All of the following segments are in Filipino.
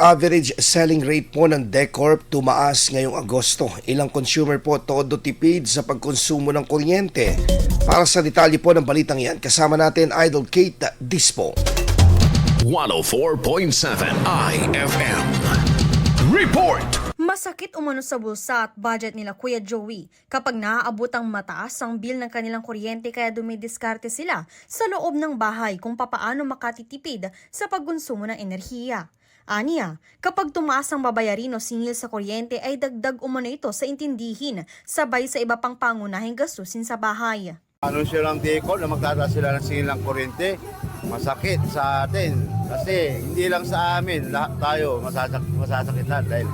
Average selling rate po ng Decorp tumaas ngayong Agosto. Ilang consumer po todo tipid sa pagkonsumo ng kuryente. Para sa detalye po ng balitang yan, kasama natin Idol Kate Dispo. 104.7 IFM Report! Masakit umano sa bulsa at budget nila Kuya Joey kapag naaabot ang mataas ang bill ng kanilang kuryente kaya dumidiskarte sila sa loob ng bahay kung papaano makatitipid sa pagkonsumo ng enerhiya. Aniya, kapag tumaas ang babayarin o singil sa kuryente ay dagdag umano ito sa intindihin sabay sa iba pang pangunahing gastusin sa bahay. Anunsyo ng DECO na magtataas sila ng singil ng kuryente, masakit sa atin. Kasi hindi lang sa amin, lahat tayo masasakit lahat. Dahil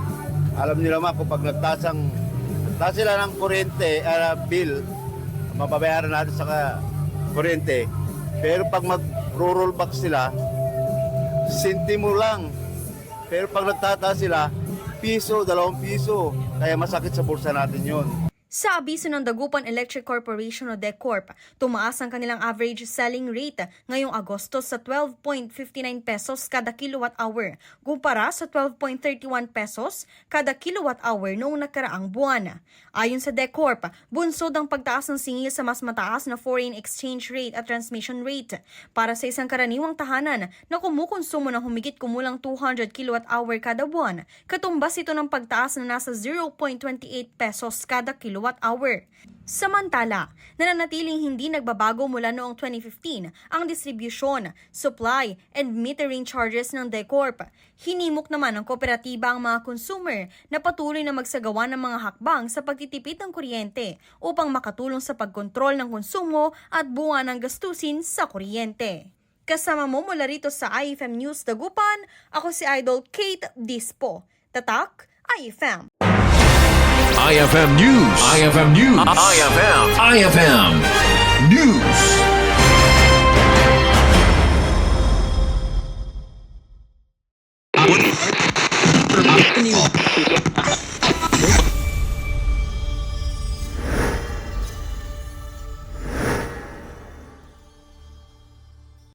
alam niyo naman kung pag nagtaas sila ng kuryente, bill, mababayaran natin sa kuryente. Pero pag mag-rollback sila, sentimo lang. Pero pag nagtataas sila, piso, 2 piso. Kaya masakit sa bulsa natin yon. Sa abiso ng Dagupan Electric Corporation o DECORP, tumaas ang kanilang average selling rate ngayong Agosto sa 12.59 pesos kada kilowatt-hour kumpara sa 12.31 pesos kada kilowatt-hour noong nakaraang buwan. Ayon sa DECORP, bunsod ang pagtaas ng singil sa mas mataas na foreign exchange rate at transmission rate para sa isang karaniwang tahanan na kumukonsumo ng humigit kumulang 200 kilowatt-hour kada buwan. Katumbas ito ng pagtaas na nasa 0.28 pesos kada kilowatt-hour. Samantala, nananatiling hindi nagbabago mula noong 2015 ang distribusyon, supply, and metering charges ng DECORP. Hinimok naman ng kooperatiba ang mga consumer na patuloy na magsagawa ng mga hakbang sa pagtitipid ng kuryente upang makatulong sa pagkontrol ng konsumo at buwan ng gastusin sa kuryente. Kasama mo mula rito sa IFM News Dagupan, ako si Idol Kate Dispo. Tatak, IFM. IFM News. IFM News. IFM News.